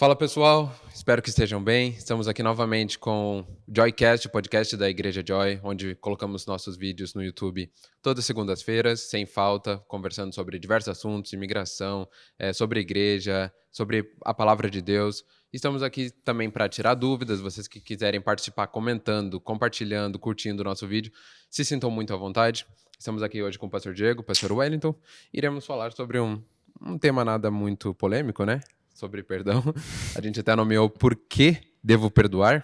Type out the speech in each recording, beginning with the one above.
Fala pessoal, espero que estejam bem. Estamos aqui novamente com o Joycast, o podcast da Igreja Joy, onde colocamos nossos vídeos no YouTube todas as segundas-feiras, sem falta, conversando sobre diversos assuntos, imigração, sobre a igreja, sobre a palavra de Deus. Estamos aqui também para tirar dúvidas, vocês que quiserem participar comentando, compartilhando, curtindo o nosso vídeo, se sintam muito à vontade. Estamos aqui hoje com o pastor Diego, o pastor Wellington. Iremos falar sobre um tema nada muito polêmico, né? Sobre perdão. A gente até nomeou Por que Devo Perdoar?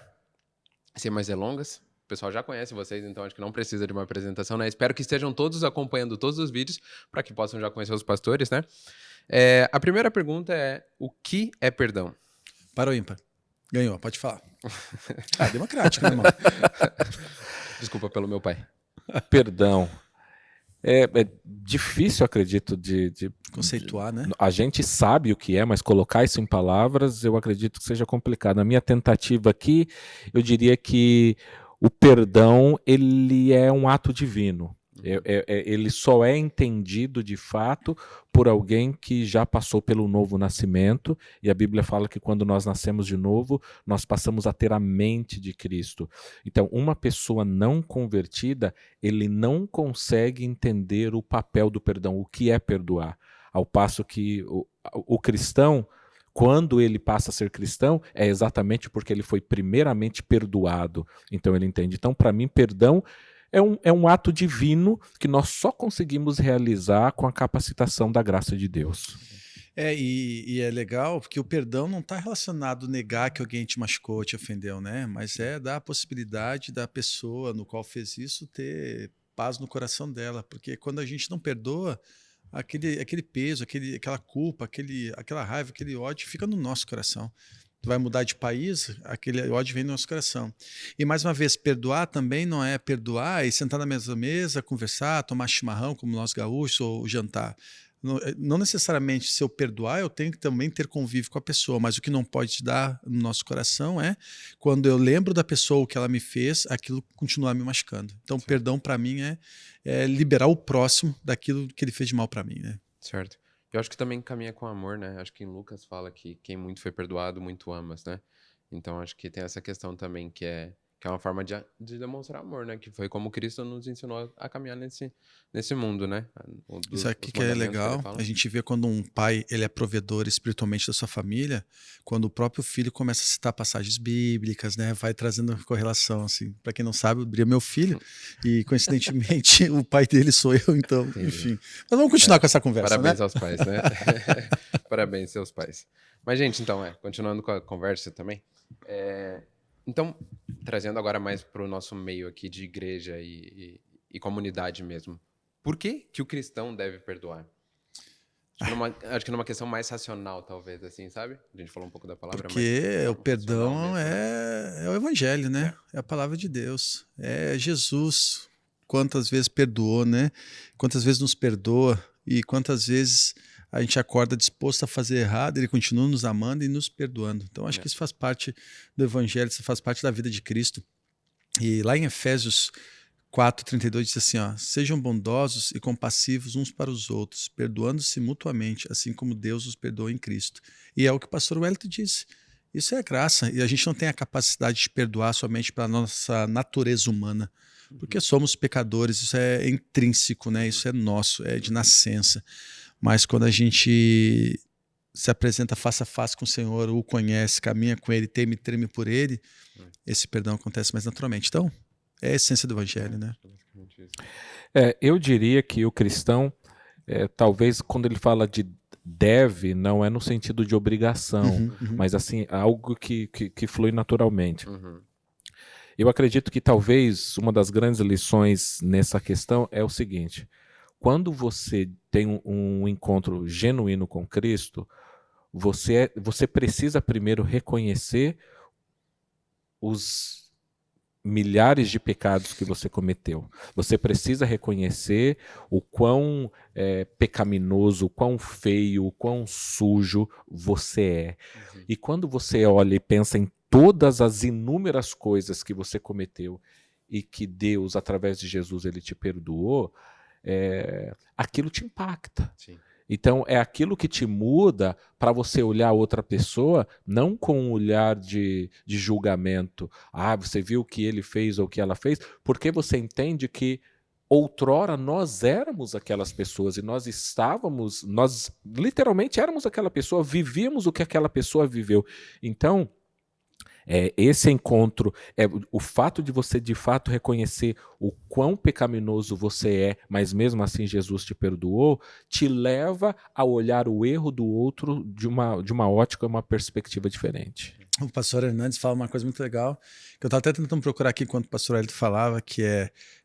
Sem mais delongas. O pessoal já conhece vocês, então acho que não precisa de uma apresentação, né? Espero que estejam todos acompanhando todos os vídeos para que possam já conhecer os pastores, né? A primeira pergunta é: o que é perdão? Para o ímpar. Ganhou, pode falar. Democrático, né, irmão? Desculpa pelo meu pai. Perdão. É difícil, acredito, de conceituar, né? A gente sabe o que é, mas colocar isso em palavras, eu acredito que seja complicado. A minha tentativa aqui, eu diria que o perdão, ele é um ato divino. Ele só é entendido de fato por alguém que já passou pelo novo nascimento, e a Bíblia fala que quando nós nascemos de novo, nós passamos a ter a mente de Cristo. Então, uma pessoa não convertida, ele não consegue entender o papel do perdão, o que é perdoar. Ao passo que o cristão, quando ele passa a ser cristão, é exatamente porque ele foi primeiramente perdoado. Então ele entende. Então, para mim, perdão é um ato divino que nós só conseguimos realizar com a capacitação da graça de Deus. E é legal porque o perdão não está relacionado a negar que alguém te machucou, te ofendeu, né? Mas é dar a possibilidade da pessoa no qual fez isso ter paz no coração dela. Porque quando a gente não perdoa, aquele peso, aquela culpa, aquela raiva, aquele ódio fica no nosso coração. Tu vai mudar de país, aquele ódio vem no nosso coração. E mais uma vez, perdoar também não é perdoar e sentar na mesma mesa, conversar, tomar chimarrão, como nós gaúchos, ou jantar. Não necessariamente, se eu perdoar, eu tenho que também ter convívio com a pessoa, mas o que não pode te dar no nosso coração é, quando eu lembro da pessoa, o que ela me fez, aquilo continuar me machucando. Então, certo. Perdão para mim é liberar o próximo daquilo que ele fez de mal para mim, né? Certo. Eu acho que também caminha com amor, né? Acho que em Lucas fala que quem muito foi perdoado, muito amas, né? Então acho que tem essa questão também que é uma forma de demonstrar amor, né? Que foi como Cristo nos ensinou a caminhar nesse mundo, né? Isso aqui que é legal, a gente vê quando um pai ele é provedor espiritualmente da sua família, quando o próprio filho começa a citar passagens bíblicas, né? Vai trazendo correlação, assim. Para quem não sabe, o Bri é meu filho e coincidentemente o pai dele sou eu, então, entendi. Enfim. Mas vamos continuar com essa conversa, parabéns né? Aos pais, né? Parabéns seus pais. Mas, gente, então, continuando com a conversa também, então, trazendo agora mais para o nosso meio aqui de igreja e comunidade mesmo, por que o cristão deve perdoar? Acho que numa questão mais racional, talvez, assim, sabe? A gente falou um pouco da palavra, porque o perdão é o evangelho, né? É a palavra de Deus. É Jesus, quantas vezes perdoou, né? Quantas vezes nos perdoa e quantas vezes a gente acorda disposto a fazer errado, ele continua nos amando e nos perdoando. Então, acho que isso faz parte do evangelho, isso faz parte da vida de Cristo. E lá em Efésios 4:32 diz assim, ó, sejam bondosos e compassivos uns para os outros, perdoando-se mutuamente, assim como Deus os perdoou em Cristo. E é o que o pastor Wellington disse. Isso é graça. E a gente não tem a capacidade de perdoar somente para a nossa natureza humana, porque somos pecadores, isso é intrínseco, né? Isso é nosso, é de nascença. Mas quando a gente se apresenta face a face com o Senhor, o conhece, caminha com Ele, teme e treme por Ele, esse perdão acontece mais naturalmente. Então, é a essência do evangelho, né? Eu diria que o cristão, talvez quando ele fala de deve, não é no sentido de obrigação, mas assim, algo que flui naturalmente. Eu acredito que talvez uma das grandes lições nessa questão é o seguinte: quando você tem um encontro genuíno com Cristo, você precisa primeiro reconhecer os milhares de pecados que você cometeu. Você precisa reconhecer o quão pecaminoso, o quão feio, o quão sujo você é. E quando você olha e pensa em todas as inúmeras coisas que você cometeu e que Deus, através de Jesus, ele te perdoou, aquilo te impacta. Sim. Então, é aquilo que te muda para você olhar outra pessoa, não com um olhar de julgamento. Você viu o que ele fez ou o que ela fez, porque você entende que outrora nós éramos aquelas pessoas e nós literalmente éramos aquela pessoa, vivíamos o que aquela pessoa viveu. Então, esse encontro, o fato de você de fato reconhecer o quão pecaminoso você é, mas mesmo assim Jesus te perdoou, te leva a olhar o erro do outro de uma ótica, uma perspectiva diferente. O pastor Hernandes fala uma coisa muito legal, que eu estava até tentando procurar aqui enquanto o pastor Hélio falava, que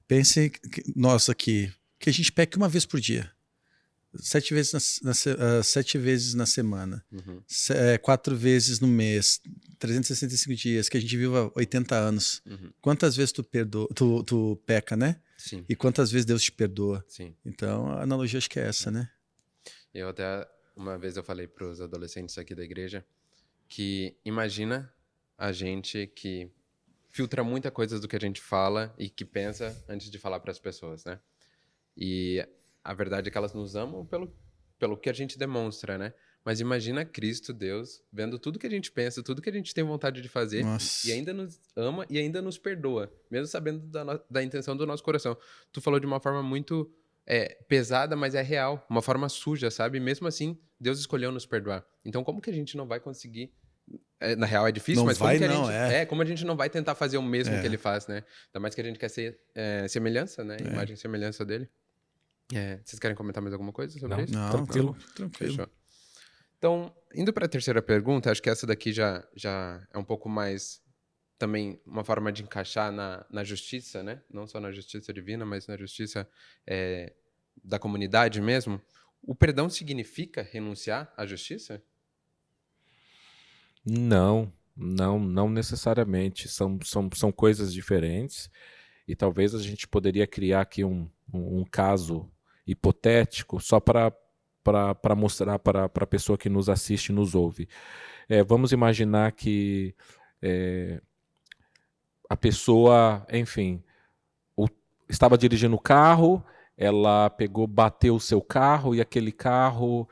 pense, nós aqui, que a gente peque uma vez por dia. 7 vezes na semana, 4 vezes no mês, 365 dias, que a gente viva 80 anos. Quantas vezes tu peca, né? Sim. E quantas vezes Deus te perdoa? Sim. Então, a analogia acho que é essa, né? Eu até, uma vez eu falei para os adolescentes aqui da igreja, que imagina a gente que filtra muita coisa do que a gente fala e que pensa antes de falar para as pessoas, né? E a verdade é que elas nos amam pelo que a gente demonstra, né? Mas imagina Cristo, Deus, vendo tudo que a gente pensa, tudo que a gente tem vontade de fazer, Nossa. e ainda nos ama e ainda nos perdoa, mesmo sabendo da intenção do nosso coração. Tu falou de uma forma muito pesada, mas é real, uma forma suja, sabe? Mesmo assim, Deus escolheu nos perdoar. Então, como que a gente não vai conseguir? Na real é difícil, Não mas vai, como que não, como a gente não vai tentar fazer o mesmo que ele faz, né? Ainda mais que a gente quer ser semelhança, né? Imagem e semelhança dele. Vocês querem comentar mais alguma coisa sobre isso? Não, tranquilo. Tranquilo. Fechou. Então, indo para a terceira pergunta, acho que essa daqui já é um pouco mais também uma forma de encaixar na justiça, né? Não só na justiça divina, mas na justiça da comunidade mesmo. O perdão significa renunciar à justiça? Não necessariamente. São coisas diferentes. E talvez a gente poderia criar aqui um caso hipotético só para mostrar para a pessoa que nos assiste e nos ouve. Vamos imaginar que a pessoa, enfim, estava dirigindo o carro, ela bateu o seu carro e aquele carro,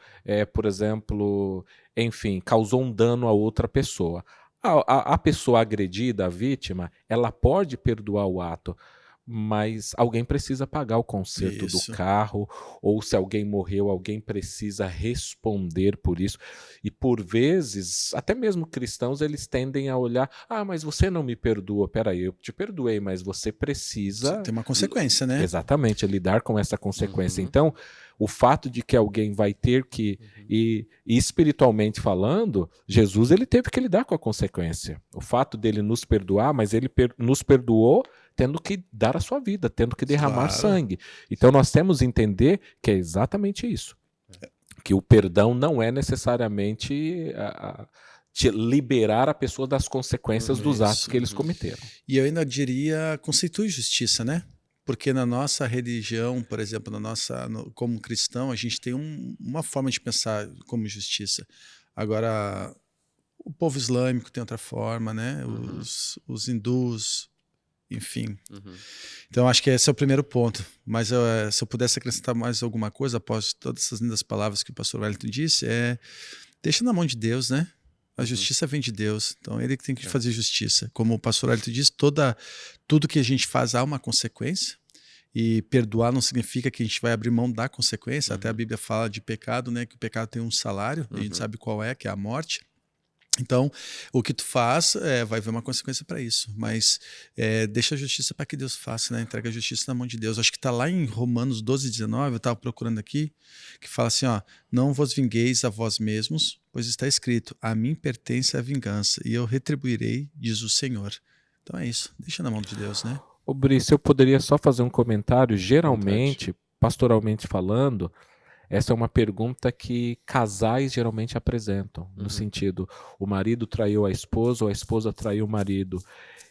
por exemplo, enfim, causou um dano a outra pessoa. A pessoa agredida, a vítima, ela pode perdoar o ato, mas alguém precisa pagar o conserto do carro, ou se alguém morreu, alguém precisa responder por isso. E por vezes, até mesmo cristãos, eles tendem a olhar, mas você não me perdoa, peraí, eu te perdoei, mas você precisa... Tem uma consequência, né? Exatamente, lidar com essa consequência. Então, o fato de que alguém vai ter que, e espiritualmente falando, Jesus ele teve que lidar com a consequência. O fato dele nos perdoar, mas ele nos perdoou tendo que dar a sua vida, tendo que derramar sangue. Então nós temos que entender que é exatamente isso. Que o perdão não é necessariamente te liberar a pessoa das consequências dos atos que eles cometeram. E eu ainda diria, conceitue justiça, né? Porque na nossa religião, por exemplo, como cristão, a gente tem uma forma de pensar como justiça. Agora, o povo islâmico tem outra forma, né? Os hindus, enfim. Então, acho que esse é o primeiro ponto. Mas se eu pudesse acrescentar mais alguma coisa, após todas essas lindas palavras que o pastor Wellington disse, deixa na mão de Deus, né? A justiça vem de Deus. Então, ele que tem que fazer justiça. Como o pastor Wellington disse, tudo que a gente faz há uma consequência. E perdoar não significa que a gente vai abrir mão da consequência. Até a Bíblia fala de pecado, né? Que o pecado tem um salário. A gente sabe qual que é a morte. Então, o que tu faz, vai haver uma consequência para isso. Mas deixa a justiça para que Deus faça, né? Entrega a justiça na mão de Deus. Acho que está lá em Romanos 12:19, eu estava procurando aqui, que fala assim, não vos vingueis a vós mesmos, pois está escrito, a mim pertence a vingança, e eu retribuirei, diz o Senhor. Então é isso, deixa na mão de Deus, né? Ô Brice, eu poderia só fazer um comentário, geralmente, pastoralmente falando, essa é uma pergunta que casais geralmente apresentam, no sentido, o marido traiu a esposa ou a esposa traiu o marido.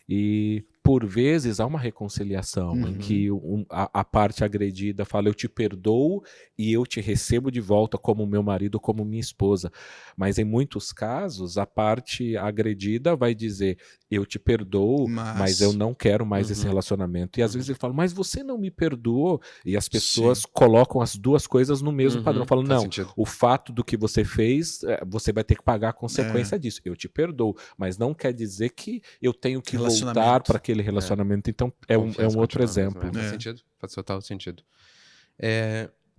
E por vezes há uma reconciliação em que a parte agredida fala, eu te perdoo e eu te recebo de volta como meu marido, como minha esposa. Mas em muitos casos, a parte agredida vai dizer, eu te perdoo, mas eu não quero mais esse relacionamento. E às vezes ele fala, mas você não me perdoou. E as pessoas colocam as duas coisas no mesmo padrão. Falam, não, o fato do que você fez, você vai ter que pagar a consequência disso. Eu te perdoo, mas não quer dizer que eu tenho que voltar para aquele relacionamento. Então, é um outro exemplo. Faz sentido, faz total sentido.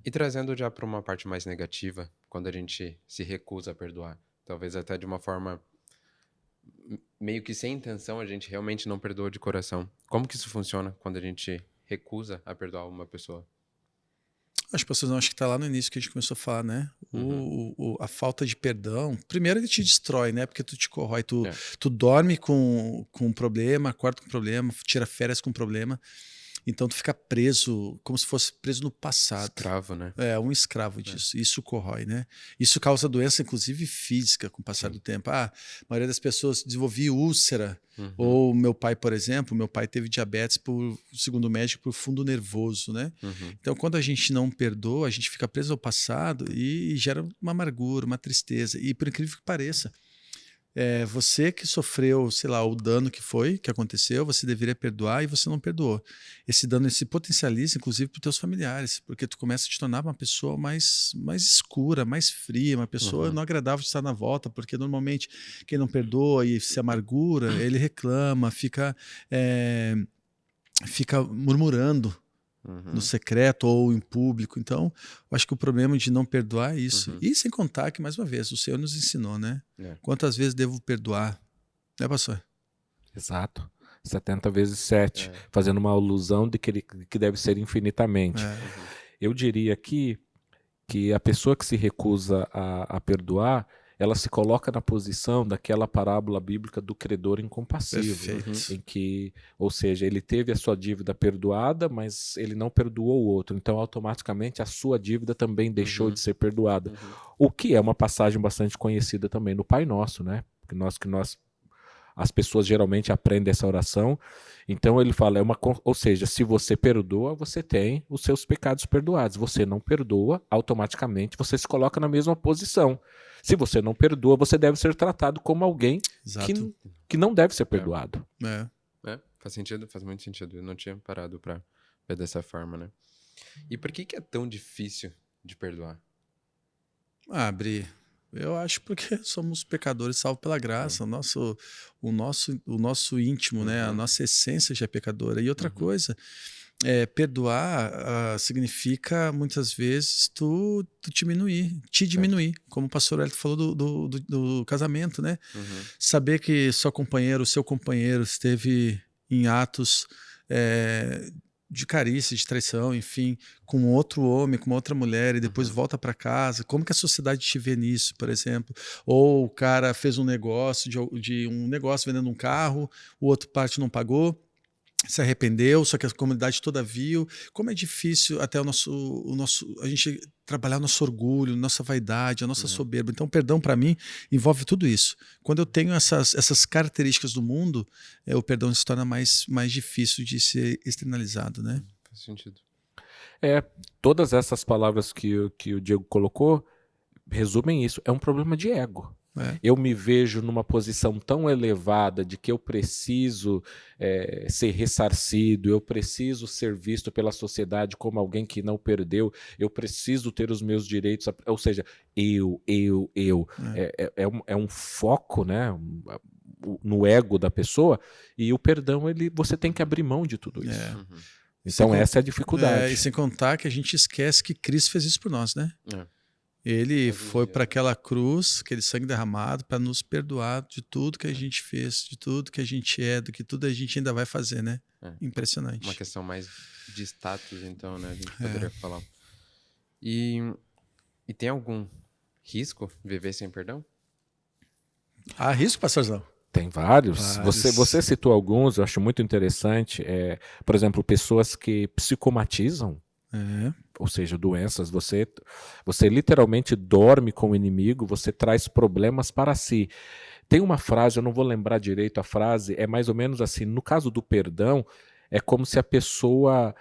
E trazendo já para uma parte mais negativa, quando a gente se recusa a perdoar, talvez até de uma forma meio que sem intenção, a gente realmente não perdoa de coração. Como que isso funciona quando a gente recusa a perdoar uma pessoa? As pessoas não acham que está lá no início que a gente começou a falar, né? A falta de perdão, primeiro ele te destrói, né? Porque tu te corrói, tu dorme com um problema, acorda com um problema, tira férias com um problema. Então tu fica preso, como se fosse preso no passado. Escravo, né? Um escravo disso. Isso corrói, né? Isso causa doença, inclusive física, com o passar do tempo. A maioria das pessoas desenvolvia úlcera. Ou meu pai, por exemplo, meu pai teve diabetes, segundo o médico, por fundo nervoso, né? Então, quando a gente não perdoa, a gente fica preso ao passado e gera uma amargura, uma tristeza. E por incrível que pareça, você que sofreu, sei lá, o dano que aconteceu, você deveria perdoar e você não perdoou. Esse dano se potencializa, inclusive, para os teus familiares, porque tu começa a te tornar uma pessoa mais escura, mais fria, uma pessoa não agradável de estar na volta, porque normalmente quem não perdoa e se amargura, ele reclama, fica murmurando no secreto ou em público. Então, eu acho que o problema de não perdoar é isso. E sem contar que, mais uma vez, o Senhor nos ensinou, né? Quantas vezes devo perdoar? Né, pastor? Exato. 70 vezes 7, fazendo uma alusão de que deve ser infinitamente. Eu diria aqui que a pessoa que se recusa a perdoar, ela se coloca na posição daquela parábola bíblica do credor incompassivo, em que, ou seja, ele teve a sua dívida perdoada, mas ele não perdoou o outro, então automaticamente a sua dívida também deixou de ser perdoada. O que é uma passagem bastante conhecida também no Pai Nosso, né? As pessoas geralmente aprendem essa oração. Então ele fala, ou seja, se você perdoa, você tem os seus pecados perdoados. Você não perdoa, automaticamente você se coloca na mesma posição. Se você não perdoa, você deve ser tratado como alguém que não deve ser perdoado. Faz sentido, faz muito sentido. Eu não tinha parado para ver dessa forma, né? E por que é tão difícil de perdoar? Bri, eu acho porque somos pecadores salvos pela graça. O nosso íntimo, né? A nossa essência já é pecadora. E outra coisa, perdoar significa muitas vezes tu te diminuir, como o pastor Hélio falou do casamento, né? Saber que seu companheiro esteve em atos de carícia, de traição, enfim, com outro homem, com outra mulher, e depois volta para casa. Como que a sociedade te vê nisso, por exemplo? Ou o cara fez um negócio, vendendo um carro, o outro parte não pagou, se arrependeu, só que a comunidade toda viu. Como é difícil até a gente trabalhar nosso orgulho, nossa vaidade, a nossa soberba. Então, perdão para mim envolve tudo isso. Quando eu tenho essas características do mundo, o perdão se torna mais difícil de ser externalizado, né? Faz sentido. Todas essas palavras que o Diego colocou resumem isso. É um problema de ego. Eu me vejo numa posição tão elevada de que eu preciso ser ressarcido, eu preciso ser visto pela sociedade como alguém que não perdeu, eu preciso ter os meus direitos, ou seja, eu. É um foco, né, no ego da pessoa, e o perdão, você tem que abrir mão de tudo isso. Então essa é a dificuldade. E sem contar que a gente esquece que Cristo fez isso por nós, né? Ele foi para aquela cruz, aquele sangue derramado, para nos perdoar de tudo que a gente fez, de tudo que a gente do que tudo a gente ainda vai fazer, né? Impressionante. Uma questão mais de status, então, né? A gente poderia falar. E tem algum risco viver sem perdão? Há risco, pastorzão? Tem vários. Você citou alguns, eu acho muito interessante. Por exemplo, pessoas que psicomatizam. ou seja, doenças, você literalmente dorme com o inimigo, você traz problemas para si. Tem uma frase, eu não vou lembrar direito a frase, é mais ou menos assim, no caso do perdão, é como se a pessoa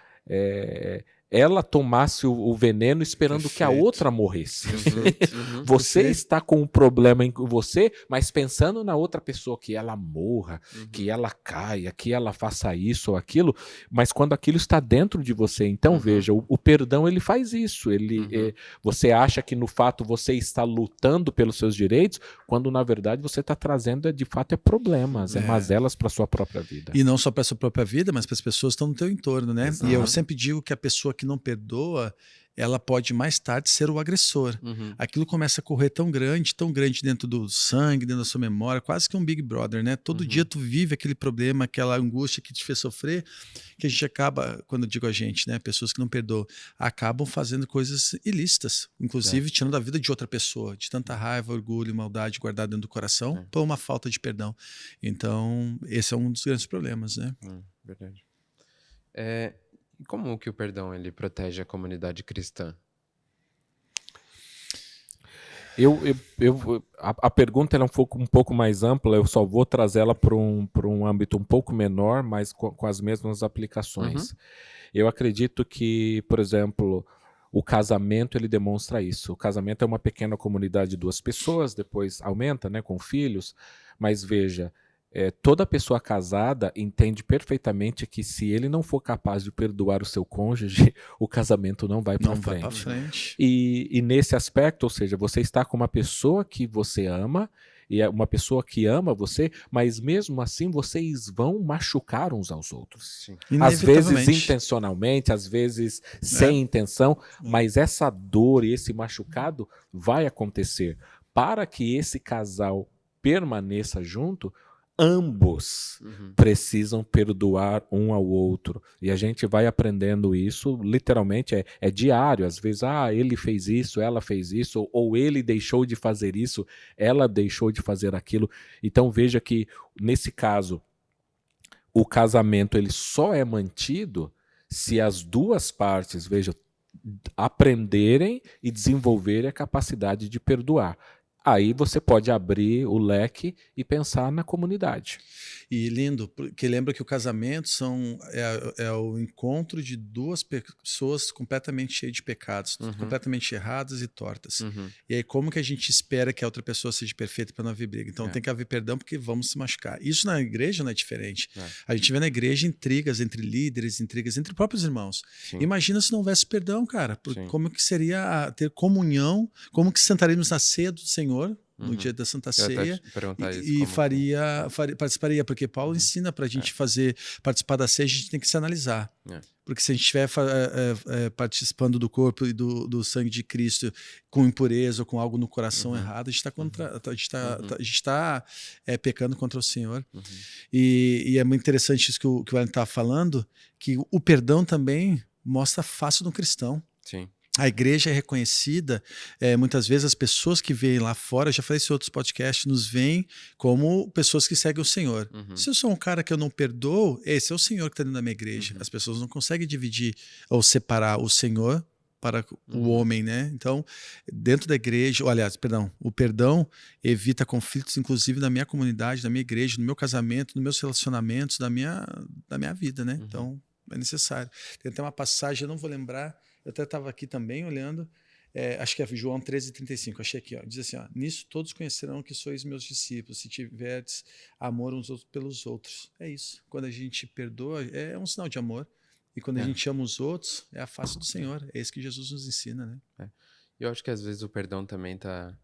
ela tomasse o veneno esperando que a outra morresse. Você está com um problema em você, mas pensando na outra pessoa, que ela morra, que ela caia, que ela faça isso ou aquilo, mas quando aquilo está dentro de você. Então, veja, o perdão ele faz isso. Você acha que no fato você está lutando pelos seus direitos, quando na verdade você está trazendo de fato problemas, mazelas para a sua própria vida. E não só para a sua própria vida, mas para as pessoas que estão no teu entorno, né? Exato. E eu sempre digo que a pessoa que não perdoa, ela pode mais tarde ser o agressor. Aquilo começa a correr tão grande dentro do sangue, dentro da sua memória, quase que um Big Brother, né? Todo dia tu vive aquele problema, aquela angústia que te fez sofrer, que a gente acaba, quando eu digo a gente, né? Pessoas que não perdoam, acabam fazendo coisas ilícitas, inclusive tirando a vida de outra pessoa, de tanta raiva, orgulho e maldade guardada dentro do coração, por uma falta de perdão. Então, esse é um dos grandes problemas, né? Verdade. E como que o perdão ele protege a comunidade cristã? A pergunta é um pouco mais ampla, eu só vou trazê-la para um âmbito um pouco menor, mas com as mesmas aplicações. Eu acredito que, por exemplo, o casamento ele demonstra isso. O casamento é uma pequena comunidade de duas pessoas, depois aumenta, né, com filhos, mas veja, toda pessoa casada entende perfeitamente que se ele não for capaz de perdoar o seu cônjuge, o casamento não vai para frente. E nesse aspecto, ou seja, você está com uma pessoa que você ama, e é uma pessoa que ama você, mas mesmo assim vocês vão machucar uns aos outros. Às vezes intencionalmente, às vezes sem intenção, mas essa dor e esse machucado vai acontecer. Para que esse casal permaneça junto, ambos precisam perdoar um ao outro. E a gente vai aprendendo isso, literalmente, é diário. Às vezes, ele fez isso, ela fez isso, ou ele deixou de fazer isso, ela deixou de fazer aquilo. Então veja que, nesse caso, o casamento ele só é mantido se as duas partes, veja, aprenderem e desenvolverem a capacidade de perdoar. Aí você pode abrir o leque e pensar na comunidade. E lindo, porque lembra que o casamento é o encontro de duas pessoas completamente cheias de pecados, completamente erradas e tortas. E aí como que a gente espera que a outra pessoa seja perfeita para não haver briga? Então tem que haver perdão porque vamos se machucar. Isso na igreja não é diferente. A gente vê na igreja intrigas entre líderes, intrigas entre próprios irmãos. Imagina se não houvesse perdão, cara. Como que seria ter comunhão, como que sentaríamos na ceia do Senhor no dia da Santa Ceia e participaria, porque Paulo ensina para a gente participar da ceia, a gente tem que se analisar. Porque se a gente estiver participando do corpo e do sangue de Cristo com impureza ou com algo no coração errado, a gente está pecando contra o Senhor. E é muito interessante isso que o Alan está falando, que o perdão também mostra a face do cristão. A igreja é reconhecida, muitas vezes as pessoas que veem lá fora, já falei isso em outros podcasts, nos veem como pessoas que seguem o Senhor. Se eu sou um cara que eu não perdoo, esse é o Senhor que está dentro da minha igreja. As pessoas não conseguem dividir ou separar o Senhor para o homem, né? Então, dentro da igreja, o perdão evita conflitos, inclusive na minha comunidade, na minha igreja, no meu casamento, nos meus relacionamentos, da minha vida, né? Então, é necessário. Tem até uma passagem, eu não vou lembrar, eu até estava aqui também olhando, acho que é João 13,35, achei aqui, diz assim, nisso todos conhecerão que sois meus discípulos, se tiverdes amor uns outros pelos outros. É isso, quando a gente perdoa, é um sinal de amor, e quando a gente ama os outros, é a face do Senhor, é isso que Jesus nos ensina, né? Eu acho que às vezes o perdão também está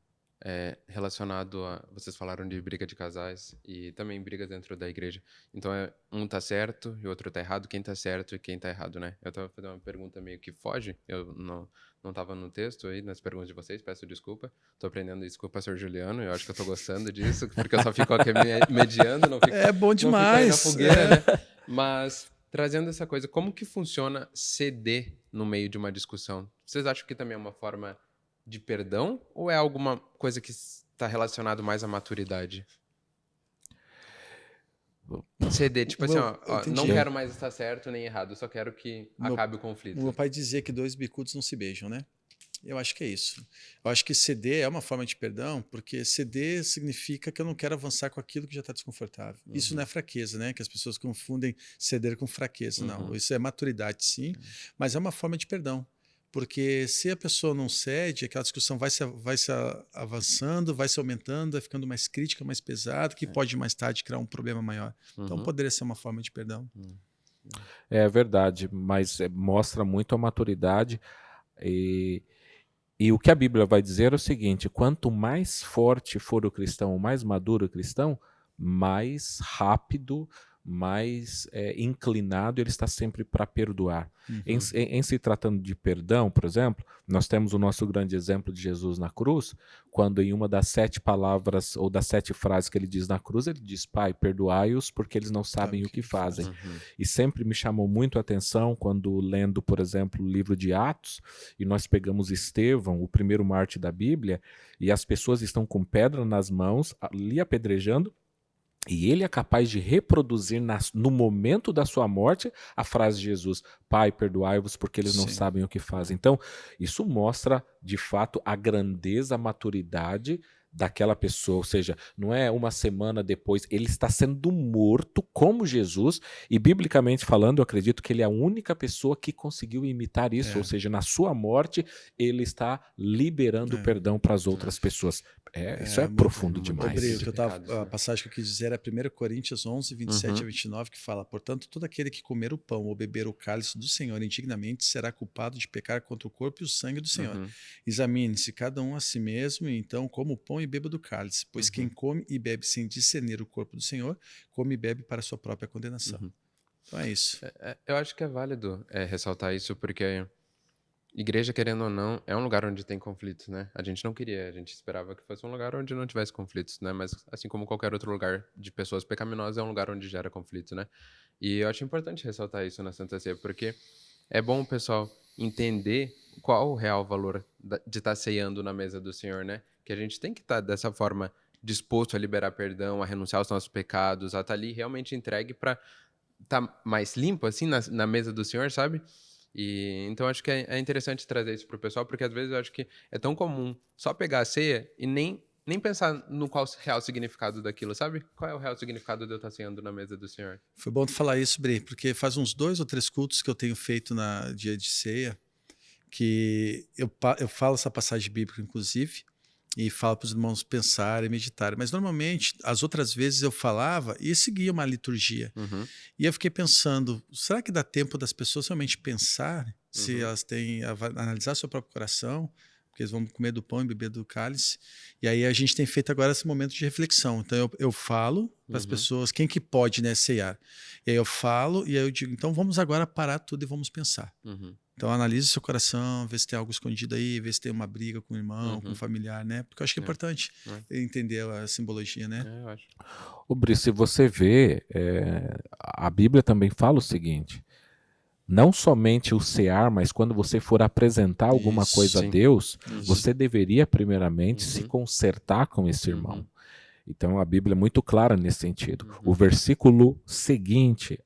relacionado a... Vocês falaram de briga de casais e também briga dentro da igreja. Então, um tá certo e o outro tá errado. Quem tá certo e quem tá errado, né? Eu tava fazendo uma pergunta meio que foge. Eu não tava no texto aí, nas perguntas de vocês. Peço desculpa. Tô aprendendo isso com o pastor Juliano. Eu acho que eu tô gostando disso, porque eu só fico aqui mediando. Não fico, é bom demais. Não fico aí na fogueira, né? Mas, trazendo essa coisa, como que funciona ceder no meio de uma discussão? Vocês acham que também é uma forma de perdão ou é alguma coisa que está relacionado mais à maturidade? Ceder, tipo assim, ó, não entendi. quero mais estar certo nem errado, eu só quero que acabe o conflito. O meu pai dizia que 2 bicudos não se beijam, né? Eu acho que é isso. Eu acho que ceder é uma forma de perdão, porque ceder significa que eu não quero avançar com aquilo que já está desconfortável. Isso não é fraqueza, né? Que as pessoas confundem ceder com fraqueza. Não, isso é maturidade, sim, mas é uma forma de perdão. Porque se a pessoa não cede, aquela discussão vai se avançando, vai se aumentando, vai ficando mais crítica, mais pesada, que pode mais tarde criar um problema maior. Então poderia ser uma forma de perdão. É verdade, mas mostra muito a maturidade e o que a Bíblia vai dizer é o seguinte: quanto mais forte for o cristão, mais maduro o cristão, mais rápido, mais inclinado ele está sempre para perdoar. Em se tratando de perdão, por exemplo, nós temos o nosso grande exemplo de Jesus na cruz, quando em uma das 7 palavras ou das 7 frases que ele diz na cruz, ele diz: Pai, perdoai-os porque eles não sabem o que fazem. E sempre me chamou muito a atenção quando lendo, por exemplo, o livro de Atos, e nós pegamos Estevão, o primeiro mártir da Bíblia, e as pessoas estão com pedra nas mãos, ali apedrejando, e ele é capaz de reproduzir no momento da sua morte a frase de Jesus: Pai, perdoai-vos porque eles não sabem o que fazem. Então, isso mostra, de fato, a grandeza, a maturidade daquela pessoa, ou seja, não é uma semana depois, ele está sendo morto como Jesus, e biblicamente falando, eu acredito que ele é a única pessoa que conseguiu imitar isso, ou seja, na sua morte, ele está liberando perdão para as outras pessoas. Isso é profundo demais. A passagem que eu quis dizer era 1 Coríntios 11, 27 a 29, que fala: portanto, todo aquele que comer o pão ou beber o cálice do Senhor indignamente será culpado de pecar contra o corpo e o sangue do Senhor. Examine-se cada um a si mesmo, e então coma o pão e beba do cálice, pois quem come e bebe sem discernir o corpo do Senhor, come e bebe para a sua própria condenação. Então é isso. Eu acho que é válido ressaltar isso, porque igreja, querendo ou não, é um lugar onde tem conflitos, né? A gente não queria, a gente esperava que fosse um lugar onde não tivesse conflitos, né? Mas assim como qualquer outro lugar de pessoas pecaminosas, é um lugar onde gera conflito, né? E eu acho importante ressaltar isso na Santa Ceia, porque é bom o pessoal entender qual o real valor de estar ceando na mesa do Senhor, né? Que a gente tem que estar dessa forma disposto a liberar perdão, a renunciar aos nossos pecados, a estar ali realmente entregue para estar mais limpo, assim, na mesa do Senhor, sabe? E então acho que é interessante trazer isso pro pessoal, porque às vezes eu acho que é tão comum só pegar a ceia e nem pensar no qual o real significado daquilo, sabe? Qual é o real significado de eu estar ceando na mesa do Senhor? Foi bom tu falar isso, Bri, porque faz uns 2 ou 3 cultos que eu tenho feito na dia de ceia, que eu falo essa passagem bíblica, inclusive, e falo para os irmãos pensarem, meditarem. Mas normalmente, as outras vezes eu falava e seguia uma liturgia. E eu fiquei pensando, será que dá tempo das pessoas realmente pensarem, se elas têm a analisar seu próprio coração, porque eles vão comer do pão e beber do cálice. E aí a gente tem feito agora esse momento de reflexão. Então eu falo para as pessoas, quem que pode, né, ceiar? E aí eu falo e aí eu digo, então vamos agora parar tudo e vamos pensar. Então analise seu coração, vê se tem algo escondido aí, vê se tem uma briga com o irmão, com o familiar, né? Porque eu acho que é importante entender a simbologia, né? Eu acho. Ô, Bri, se você vê, a Bíblia também fala o seguinte: não somente o cear, mas quando você for apresentar alguma coisa a Deus, você deveria primeiramente se consertar com esse irmão. Então a Bíblia é muito clara nesse sentido. O versículo seguinte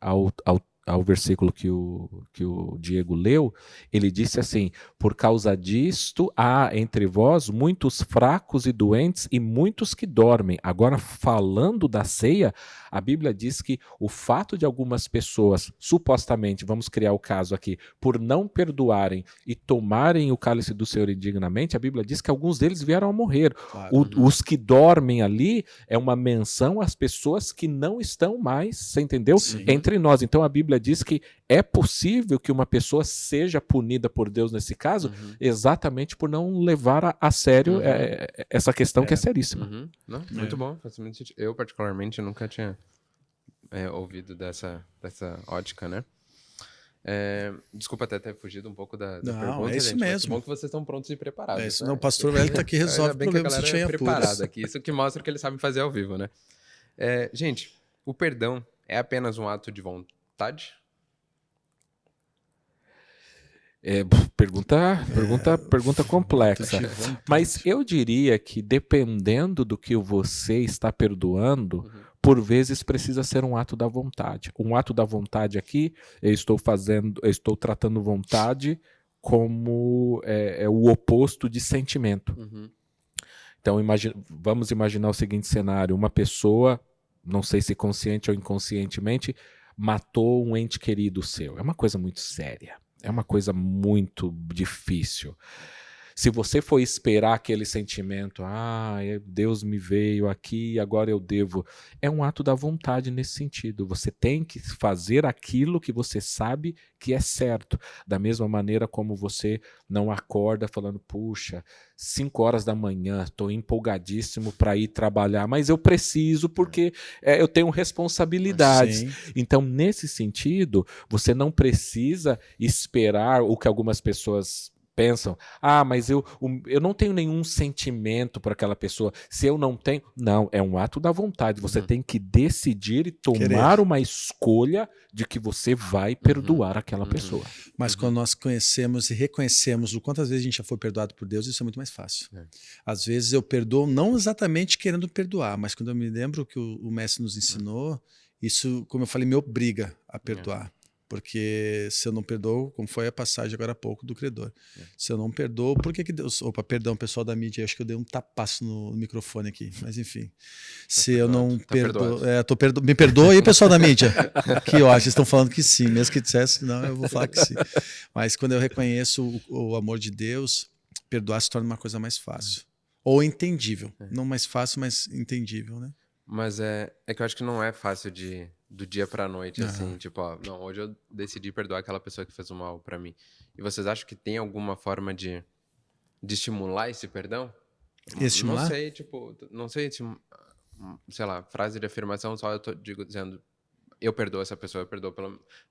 ao versículo que o Diego leu, ele disse assim: por causa disto há entre vós muitos fracos e doentes e muitos que dormem. Agora, falando da ceia, a Bíblia diz que o fato de algumas pessoas, supostamente, vamos criar o caso aqui, por não perdoarem e tomarem o cálice do Senhor indignamente, a Bíblia diz que alguns deles vieram a morrer. Claro. Os que dormem ali é uma menção às pessoas que não estão mais, você entendeu? Entre nós. Então a Bíblia diz que é possível que uma pessoa seja punida por Deus nesse caso, exatamente por não levar a sério essa questão que é seríssima. Não, muito bom, faz muito sentido. Eu, particularmente, nunca tinha ouvido dessa ótica, né? Desculpa até ter fugido um pouco da pergunta. É isso gente, mesmo. Mas bom que vocês estão prontos e preparados. Isso, não, o pastor Hélio está aqui, resolve problemas se tiver preparado aqui. Isso que mostra que ele sabe fazer ao vivo, né? Gente, o perdão é apenas um ato de vontade? Pergunta complexa. Mas eu diria que dependendo do que você está perdoando, por vezes precisa ser um ato da vontade. Um ato da vontade aqui, eu estou tratando vontade como o oposto de sentimento. Uhum. Então, vamos imaginar o seguinte cenário: uma pessoa, não sei se consciente ou inconscientemente, matou um ente querido seu. É uma coisa muito séria, é uma coisa muito difícil. Se você for esperar aquele sentimento, Deus me veio aqui, agora eu devo, é um ato da vontade nesse sentido. Você tem que fazer aquilo que você sabe que é certo. Da mesma maneira como você não acorda falando, puxa, 5 horas da manhã, estou empolgadíssimo para ir trabalhar, mas eu preciso porque eu tenho responsabilidades. Sim. Então, nesse sentido, você não precisa esperar o que algumas pessoas pensam, mas eu não tenho nenhum sentimento por aquela pessoa. Se eu não tenho... Não, é um ato da vontade. Você tem que decidir e tomar uma escolha de que você vai perdoar aquela pessoa. Mas quando nós conhecemos e reconhecemos o quantas vezes a gente já foi perdoado por Deus, isso é muito mais fácil. Às vezes eu perdoo não exatamente querendo perdoar, mas quando eu me lembro que o mestre nos ensinou, isso, como eu falei, me obriga a perdoar. Porque se eu não perdoo, como foi a passagem agora há pouco do credor, se eu não perdoo, por que Deus... Opa, perdão, pessoal da mídia, acho que eu dei um tapaço no microfone aqui, mas enfim. Se eu não perdoo... me perdoa aí, pessoal da mídia. Que ó, vocês estão falando que sim, mesmo que dissesse não, eu vou falar que sim. Mas quando eu reconheço o amor de Deus, perdoar se torna uma coisa mais fácil. Ou entendível. Não mais fácil, mas entendível, né? Mas é que eu acho que não é fácil do dia pra noite, assim, tipo, não, hoje eu decidi perdoar aquela pessoa que fez o mal pra mim. E vocês acham que tem alguma forma de estimular esse perdão? Estimular? Não sei, tipo, sei lá, frase de afirmação, só eu tô dizendo, eu perdoo essa pessoa, eu perdoo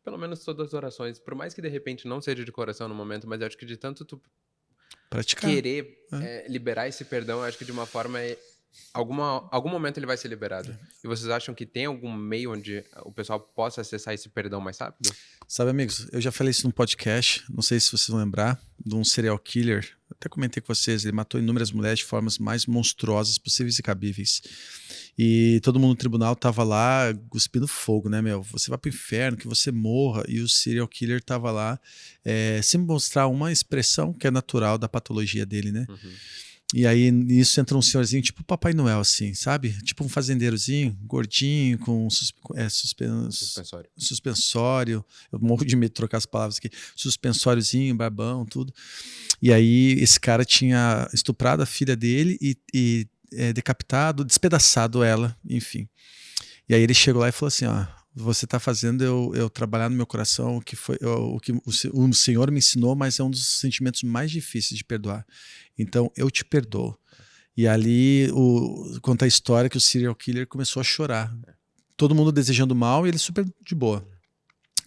pelo menos todas as orações, por mais que de repente não seja de coração no momento, mas eu acho que de tanto tu praticar, querer liberar esse perdão, eu acho que de uma forma... algum momento ele vai ser liberado. E vocês acham que tem algum meio onde o pessoal possa acessar esse perdão mais rápido? Sabe, amigos, eu já falei isso num podcast, não sei se vocês vão lembrar, de um serial killer. Eu até comentei com vocês, ele matou inúmeras mulheres de formas mais monstruosas possíveis e cabíveis. E todo mundo no tribunal tava lá cuspindo fogo, né, meu? Você vai pro inferno, que você morra. E o serial killer tava lá sem mostrar uma expressão que é natural da patologia dele, né? E aí nisso entra um senhorzinho tipo Papai Noel, assim, sabe? Tipo um fazendeirozinho, gordinho, com suspensório. Eu morro de medo de trocar as palavras aqui. Suspensóriozinho, barbão, tudo. E aí esse cara tinha estuprado a filha dele e decapitado, despedaçado ela, enfim. E aí ele chegou lá e falou assim, você está fazendo eu trabalhar no meu coração o que o Senhor me ensinou, mas é um dos sentimentos mais difíceis de perdoar. Então eu te perdoo. E ali conta a história que o serial killer começou a chorar. Todo mundo desejando mal e ele super de boa.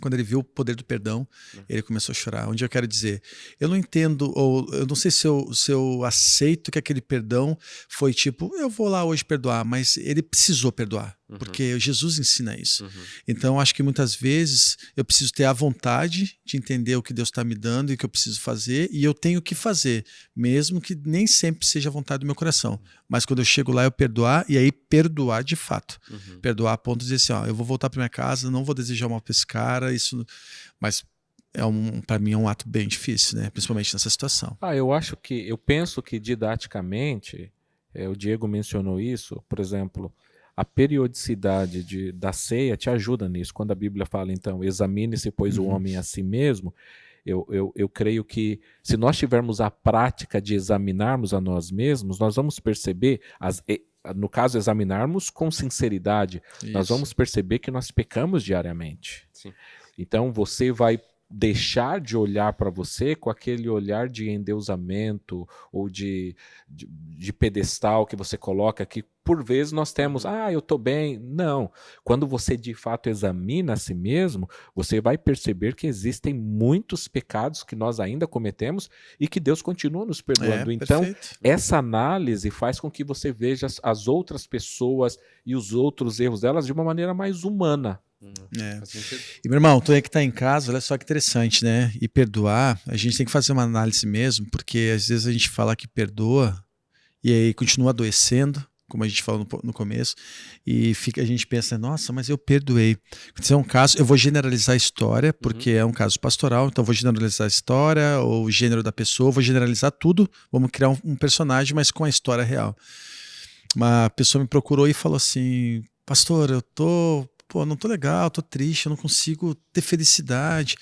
Quando ele viu o poder do perdão, ele começou a chorar. Onde eu quero dizer, eu não entendo, ou eu não sei se eu aceito que aquele perdão foi tipo, eu vou lá hoje perdoar, mas ele precisou perdoar, porque Jesus ensina isso. Então, acho que muitas vezes eu preciso ter a vontade de entender o que Deus está me dando e o que eu preciso fazer, e eu tenho que fazer, mesmo que nem sempre seja a vontade do meu coração. Mas quando eu chego lá, eu perdoar, e aí perdoar de fato. Perdoar a ponto de dizer assim, eu vou voltar para minha casa, não vou desejar mal para esse cara, isso... Mas para mim é um ato bem difícil, né? Principalmente nessa situação. Eu penso que didaticamente, o Diego mencionou isso, por exemplo, a periodicidade da ceia te ajuda nisso. Quando a Bíblia fala, então, examine-se, pois o homem a si mesmo, eu creio que se nós tivermos a prática de examinarmos a nós mesmos, nós vamos perceber, no caso, examinarmos com sinceridade, nós vamos perceber que nós pecamos diariamente. Sim. Então você vai deixar de olhar para você com aquele olhar de endeusamento ou de pedestal que você coloca aqui. Por vezes nós temos, eu estou bem. Não. Quando você de fato examina a si mesmo, você vai perceber que existem muitos pecados que nós ainda cometemos e que Deus continua nos perdoando. Então, essa análise faz com que você veja as outras pessoas e os outros erros delas de uma maneira mais humana. E meu irmão, tu aí que tá em casa, olha só que interessante, né? E perdoar, a gente tem que fazer uma análise mesmo, porque às vezes a gente fala que perdoa e aí continua adoecendo, como a gente falou no começo, e a gente pensa, nossa, mas eu perdoei. Se é um caso, eu vou generalizar a história, porque é um caso pastoral, então eu vou generalizar a história, ou o gênero da pessoa, vou generalizar tudo, vamos criar um personagem, mas com a história real. Uma pessoa me procurou e falou assim, pastor, não tô legal, tô triste, eu não consigo ter felicidade.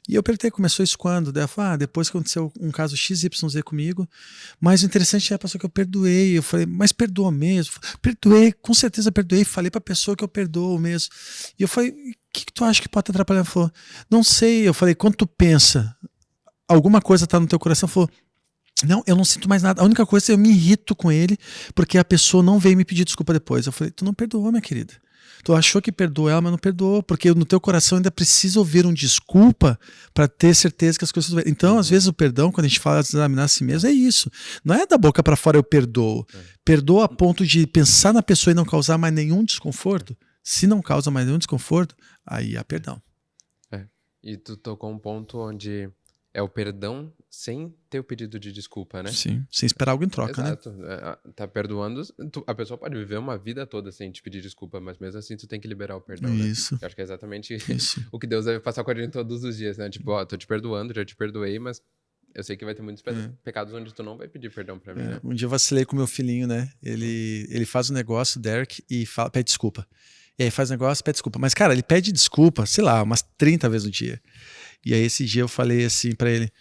E eu perguntei, começou isso quando? Daí ela falou, depois que aconteceu um caso XYZ comigo, mas o interessante é, pastor, que eu perdoei. Eu falei, mas perdoa mesmo? Perdoei, com certeza perdoei, falei pra pessoa que eu perdoo mesmo. E eu falei, o que tu acha que pode atrapalhar? Ela falou, não sei. Eu falei, quando tu pensa, alguma coisa tá no teu coração? Ela falou, não, eu não sinto mais nada. A única coisa é que eu me irrito com ele, porque a pessoa não veio me pedir desculpa depois. Eu falei, tu não perdoou, minha querida. Tu achou que perdoou ela, mas não perdoou, porque no teu coração ainda precisa ouvir um desculpa para ter certeza que as coisas... Então, às vezes, o perdão, quando a gente fala de examinar a si mesmo, é isso. Não é da boca para fora eu perdoo. Perdoo a ponto de pensar na pessoa e não causar mais nenhum desconforto. Se não causa mais nenhum desconforto, aí há perdão. E tu tocou um ponto onde é o perdão sem ter o pedido de desculpa, né? Sim, sem esperar algo em troca, Exato. Né? Tá perdoando, a pessoa pode viver uma vida toda sem te pedir desculpa, mas mesmo assim tu tem que liberar o perdão, isso. Né? Eu acho que é exatamente isso. O que Deus deve passar com a gente todos os dias, né? Tipo, tô te perdoando, já te perdoei, mas eu sei que vai ter muitos pecados onde tu não vai pedir perdão pra mim, né? Um dia eu vacilei com meu filhinho, né? Ele faz um negócio, Derek, e pede desculpa. E aí faz um negócio, pede desculpa. Mas, cara, ele pede desculpa, sei lá, umas 30 vezes no dia. E aí esse dia eu falei assim pra ele,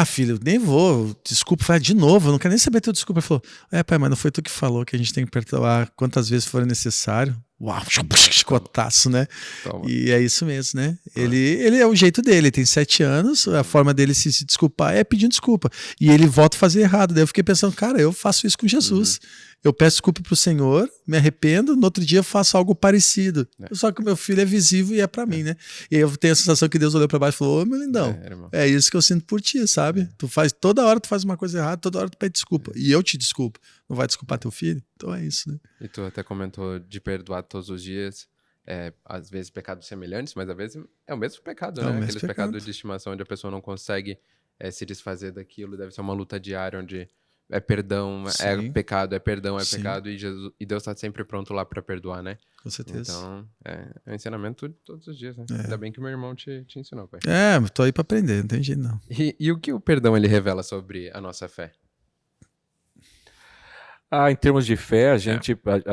filho, nem vou, desculpa, falei, de novo, eu não quero nem saber teu desculpa. Ele falou, pai, mas não foi tu que falou que a gente tem que perdoar quantas vezes for necessário? Uau, chicotaço, né? Toma. E é isso mesmo, né? Ele é o jeito dele, ele tem 7 anos, a forma dele se desculpar é pedindo desculpa. E ele volta a fazer errado. Daí eu fiquei pensando, cara, eu faço isso com Jesus. Eu peço desculpa pro Senhor, me arrependo, no outro dia eu faço algo parecido. Só que o meu filho é visível e é pra mim, né? E aí eu tenho a sensação que Deus olhou pra baixo e falou, meu lindão, é isso que eu sinto por ti, sabe? Tu faz, toda hora tu faz uma coisa errada, toda hora tu pede desculpa. E eu te desculpo. Não vai desculpar teu filho? Então é isso, né? E tu até comentou de perdoar todos os dias, às vezes pecados semelhantes, mas às vezes é o mesmo pecado, né? Aqueles pecados de estimação onde a pessoa não consegue se desfazer daquilo, deve ser uma luta diária onde é perdão, é pecado, é perdão, é pecado, e Deus tá sempre pronto lá pra perdoar, né? Com certeza. Então, é um ensinamento de todos os dias, né? Ainda bem que meu irmão te ensinou, pai. Tô aí pra aprender, não tem jeito não. E o que o perdão, ele revela sobre a nossa fé? Em termos de fé, a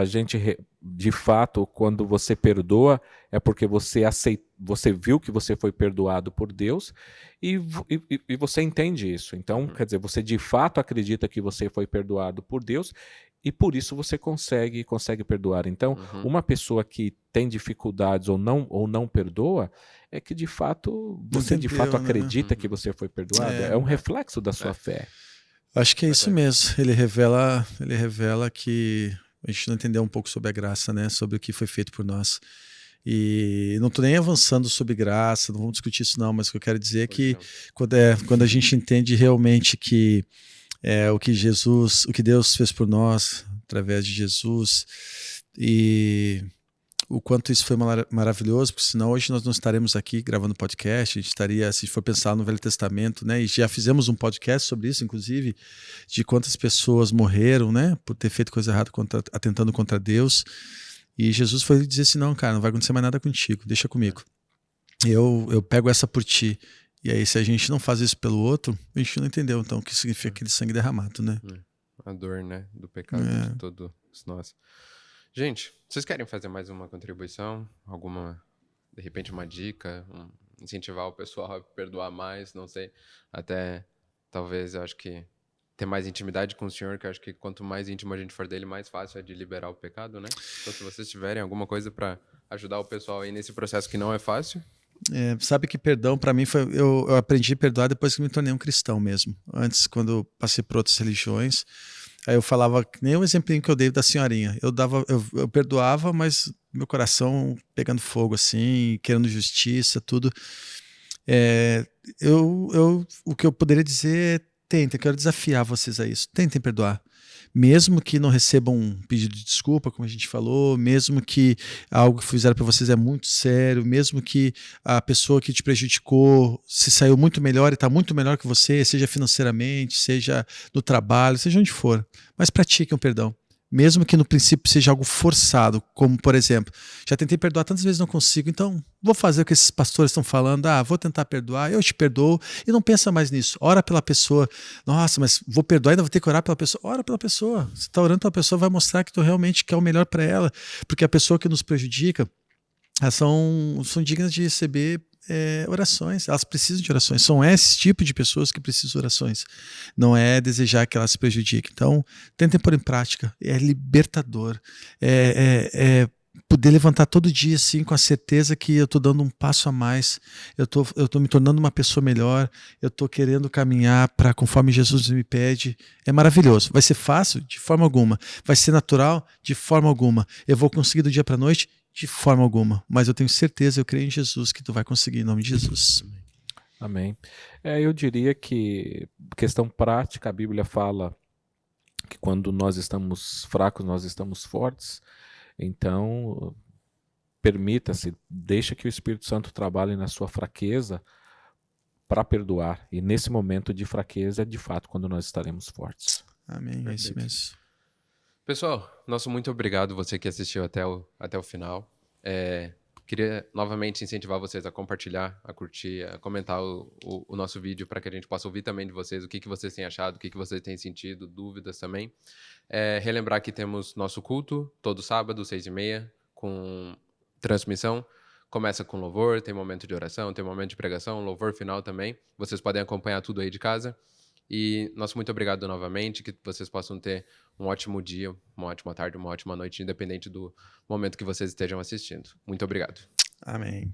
gente de fato, quando você perdoa, é porque você viu que você foi perdoado por Deus e você entende isso. Então, quer dizer, você de fato acredita que você foi perdoado por Deus e por isso você consegue perdoar. Então, uma pessoa que tem dificuldades ou não perdoa, é que de fato você de fato acredita que você foi perdoado. É um reflexo da sua fé. Acho que é isso mesmo. Ele revela que a gente não entendeu um pouco sobre a graça, né? Sobre o que foi feito por nós. E não estou nem avançando sobre graça, não vamos discutir isso não, mas o que eu quero dizer é que quando a gente entende realmente que o que Deus fez por nós através de Jesus, e o quanto isso foi maravilhoso, porque senão hoje nós não estaremos aqui gravando podcast, a gente estaria, se for pensar no Velho Testamento, né, e já fizemos um podcast sobre isso, inclusive, de quantas pessoas morreram, né, por ter feito coisa errada, atentando contra Deus, e Jesus foi dizer assim, não, cara, não vai acontecer mais nada contigo, deixa comigo, eu pego essa por ti. E aí, se a gente não faz isso pelo outro, a gente não entendeu, então, o que significa aquele sangue derramado, né? A dor, né, do pecado de todos nós. Gente, vocês querem fazer mais uma contribuição? Alguma, de repente, uma dica? Incentivar o pessoal a perdoar mais? Não sei. Até, talvez, eu acho que ter mais intimidade com o Senhor, que eu acho que quanto mais íntimo a gente for dele, mais fácil é de liberar o pecado, né? Então, se vocês tiverem alguma coisa para ajudar o pessoal aí nesse processo que não é fácil... sabe que perdão para mim foi... Eu aprendi a perdoar depois que me tornei um cristão mesmo. Antes, quando eu passei por outras religiões... Aí eu falava, nem o exemplinho que eu dei da senhorinha. Eu perdoava, mas meu coração pegando fogo, assim, querendo justiça, tudo. O que eu poderia dizer é, tentem, quero desafiar vocês a isso. Tentem perdoar. Mesmo que não recebam um pedido de desculpa, como a gente falou, mesmo que algo que fizeram para vocês é muito sério, mesmo que a pessoa que te prejudicou se saiu muito melhor e está muito melhor que você, seja financeiramente, seja no trabalho, seja onde for. Mas pratiquem o perdão. mesmo que no princípio seja algo forçado, como por exemplo, já tentei perdoar tantas vezes, não consigo, então vou fazer o que esses pastores estão falando, vou tentar perdoar, eu te perdoo, e não pensa mais nisso, ora pela pessoa, nossa, mas vou perdoar, ainda vou ter que orar pela pessoa, ora pela pessoa, você está orando pela pessoa, vai mostrar que tu realmente quer o melhor para ela, porque a pessoa que nos prejudica, elas são dignas de receber orações, elas precisam de orações, são esse tipo de pessoas que precisam de orações, não é desejar que elas se prejudiquem. Então, tentem pôr em prática, é libertador, poder levantar todo dia assim com a certeza que eu estou dando um passo a mais, eu tô me tornando uma pessoa melhor, eu estou querendo caminhar para conforme Jesus me pede. É maravilhoso. Vai ser fácil? De forma alguma. Vai ser natural? De forma alguma. Eu vou conseguir do dia para a noite? De forma alguma, mas eu tenho certeza, eu creio em Jesus, que tu vai conseguir em nome de Jesus. Amém. Eu diria que, questão prática, a Bíblia fala que quando nós estamos fracos, nós estamos fortes. Então, permita-se, deixa que o Espírito Santo trabalhe na sua fraqueza para perdoar. E nesse momento de fraqueza é de fato quando nós estaremos fortes. Amém, é isso mesmo. Pessoal, nosso muito obrigado você que assistiu até o final. Queria novamente incentivar vocês a compartilhar, a curtir, a comentar o nosso vídeo para que a gente possa ouvir também de vocês o que vocês têm achado, o que vocês têm sentido, dúvidas também. Relembrar que temos nosso culto todo sábado, 6h30, com transmissão. Começa com louvor, tem momento de oração, tem momento de pregação, louvor final também. Vocês podem acompanhar tudo aí de casa. E nosso muito obrigado novamente, que vocês possam ter um ótimo dia, uma ótima tarde, uma ótima noite, independente do momento que vocês estejam assistindo. Muito obrigado. Amém.